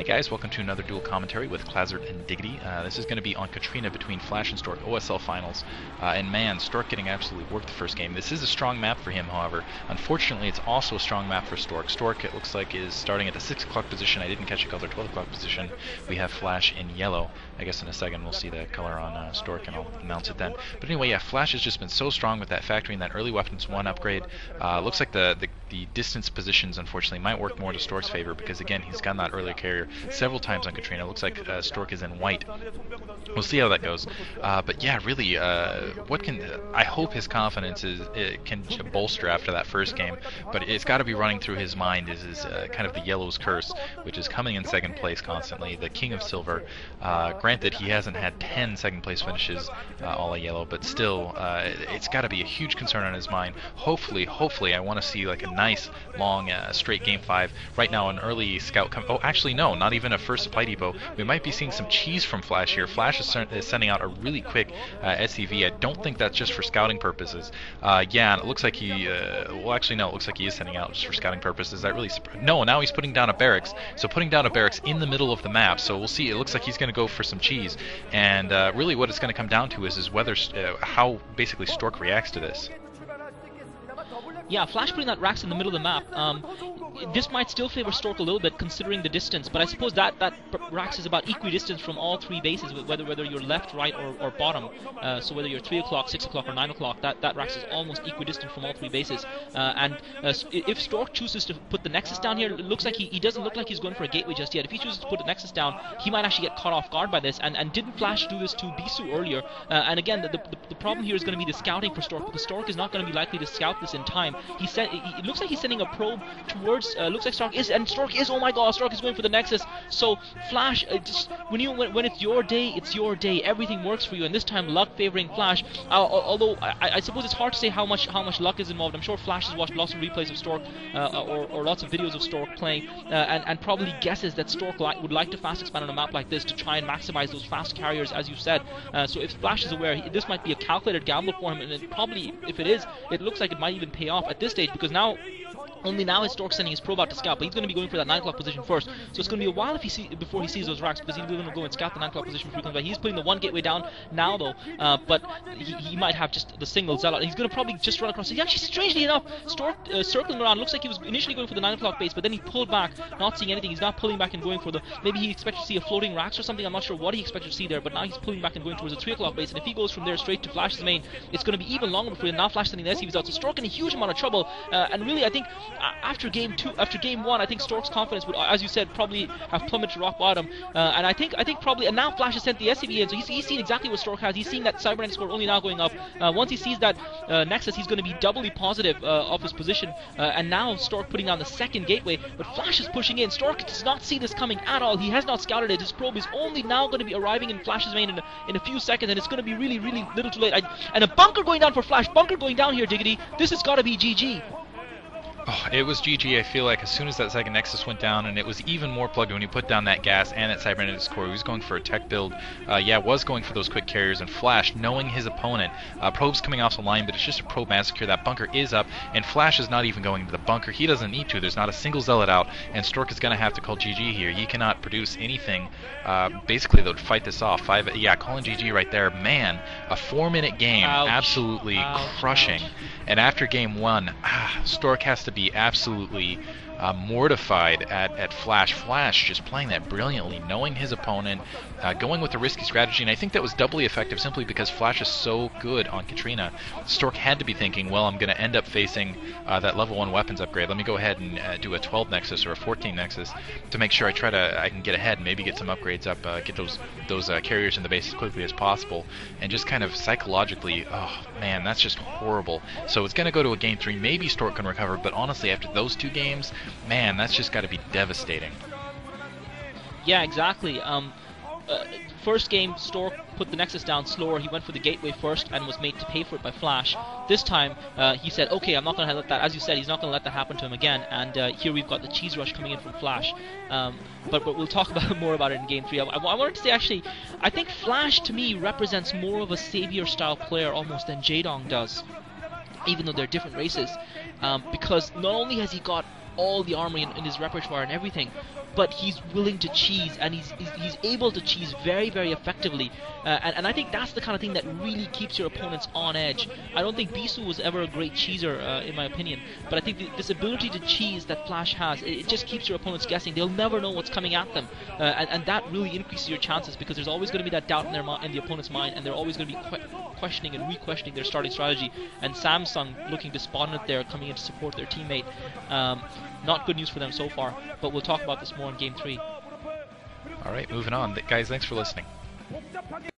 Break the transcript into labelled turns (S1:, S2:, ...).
S1: Hey guys, welcome to another dual commentary with Clazzard and Diggity. This is going to be on Katrina between Flash and Stork OSL finals. And man, Stork getting absolutely worked the first game. This is a strong map for him, however. Unfortunately, it's also a strong map for Stork. Stork, it looks like, is starting at the 6 o'clock position. I didn't catch the color, 12 o'clock position. We have Flash in yellow. I guess in a second we'll see the color on Stork and I'll announce it then. But anyway, yeah, Flash has just been so strong with that factory and that early weapons 1 upgrade. Looks like the distance positions, unfortunately, might work more to Stork's favor because, again, he's gotten that earlier carrier several times on Katrina. Looks like Stork is in white. We'll see how that goes. But yeah, really, I hope his confidence can bolster after that first game. But it's got to be running through his mind is kind of the yellow's curse, which is coming in second place constantly. The king of silver. Granted, he hasn't had 10 second place finishes all a yellow, but still, it's got to be a huge concern on his mind. Hopefully, I want to see like a nice long straight game 5. Right now, an early scout. Oh, actually, no, not even a first supply depot. We might be seeing some cheese from Flash here. Flash is sending out a really quick SCV. I don't think that's just for scouting purposes. Yeah, it looks like he. Well, actually, no. It looks like he is sending out just for scouting purposes. That really. No, now he's putting down a barracks. So putting down a barracks in the middle of the map. So we'll see. It looks like he's going to go for some cheese. And really, what it's going to come down to is whether how basically Stork reacts to this.
S2: Yeah, Flash putting that racks in the middle of the map. This might still favor Stork a little bit considering the distance, but I suppose that racks is about equidistant from all 3 bases, whether you're left, right, or bottom. So whether you're 3 o'clock, 6 o'clock, or 9 o'clock, that racks is almost equidistant from all 3 bases. If Stork chooses to put the Nexus down here, it looks like he doesn't look like he's going for a gateway just yet. If he chooses to put the Nexus down, he might actually get caught off guard by this. And didn't Flash do this to Bisu earlier? And again, the problem here is going to be the scouting for Stork, because Stork is not going to be likely to scout this in time. It looks like he's sending a probe towards. Looks like Stork is. Oh my God, Stork is going for the Nexus. So Flash, when it's your day, it's your day. Everything works for you, and this time luck favoring Flash. Although I suppose it's hard to say how much luck is involved. I'm sure Flash has watched lots of replays of Stork or lots of videos of Stork playing, and probably guesses that Stork would like to fast expand on a map like this to try and maximize those fast carriers, as you said. So if Flash is aware, this might be a calculated gamble for him, and it probably, if it is, it looks like it might even pay off at this stage, because only now is Stork sending his probe out to scout, but he's going to be going for that 9 o'clock position first. So it's going to be a while before he sees those racks, because he's going to go and scout the 9 o'clock position before he comes back. He's putting the 1 gateway down now, though, but he might have just the single zealot. He's going to probably just run across. He actually, strangely enough, Stork circling around. Looks like he was initially going for the 9 o'clock base, but then he pulled back, not seeing anything. He's not pulling back and going for the. Maybe he expected to see a floating racks or something. I'm not sure what he expected to see there, but now he's pulling back and going towards the 3 o'clock base. And if he goes from there straight to Flash's main, it's going to be even longer before now Flash sending the SCVs out. So Stork in a huge amount of trouble. And really, I think after game 1, I think Stork's confidence would, as you said, probably have plummeted to rock bottom. And I think probably, and now Flash has sent the SCV in, so he's seen exactly what Stork has. He's seeing that cybernetic score only now going up. Once he sees that Nexus, he's going to be doubly positive of his position. And now Stork putting down the 2nd gateway, but Flash is pushing in. Stork does not see this coming at all. He has not scouted it. His probe is only now going to be arriving in Flash's main in a few seconds, and it's going to be really, really little too late. And a bunker going down for Flash. Bunker going down here, Diggity. This has got to be GG.
S1: Oh, it was GG, I feel like, as soon as that 2nd Nexus went down, and it was even more plugged when he put down that gas and that cybernetic core. He was going for a tech build. Was going for those quick carriers, and Flash, knowing his opponent, probe's coming off the line, but it's just a probe massacre. That bunker is up, and Flash is not even going to the bunker. He doesn't need to. There's not a single zealot out, and Stork is going to have to call GG here. He cannot produce anything, basically, though, to fight this off. Calling GG right there. Man, a 4-minute game, absolutely crushing. And after game 1, Stork has to be absolutely mortified at Flash. Flash just playing that brilliantly, knowing his opponent, going with a risky strategy, and I think that was doubly effective simply because Flash is so good on Katrina. Stork had to be thinking, well, I'm going to end up facing that level 1 weapons upgrade. Let me go ahead and do a 12 Nexus or a 14 Nexus to make sure I can get ahead and maybe get some upgrades up, get those carriers in the base as quickly as possible, and just kind of psychologically, oh man, that's just horrible. So it's going to go to a game 3. Maybe Stork can recover, but honestly, after those 2 games, man, that's just got to be devastating.
S2: Yeah, exactly. First game, Stork put the Nexus down slower. He went for the gateway first and was made to pay for it by Flash. This time, he said, okay, I'm not going to let that, as you said, he's not going to let that happen to him again. And here we've got the cheese rush coming in from Flash. But we'll talk more about it in Game 3. I wanted to say, actually, I think Flash, to me, represents more of a savior-style player almost than Jaedong does, even though they're different races. Because not only has he got all the armor in his repertoire and everything, but he's willing to cheese, and he's able to cheese very, very effectively. And I think that's the kind of thing that really keeps your opponents on edge. I don't think Bisu was ever a great cheeser, in my opinion, but I think this ability to cheese that Flash has, it just keeps your opponents guessing. They'll never know what's coming at them, and that really increases your chances, because there's always going to be that doubt in the opponent's mind, and they're always going to be questioning and re-questioning their starting strategy. And Samsung looking despondent there, coming in to support their teammate. Not good news for them so far, but we'll talk about this more in Game 3.
S1: Alright, moving on. Guys, thanks for listening.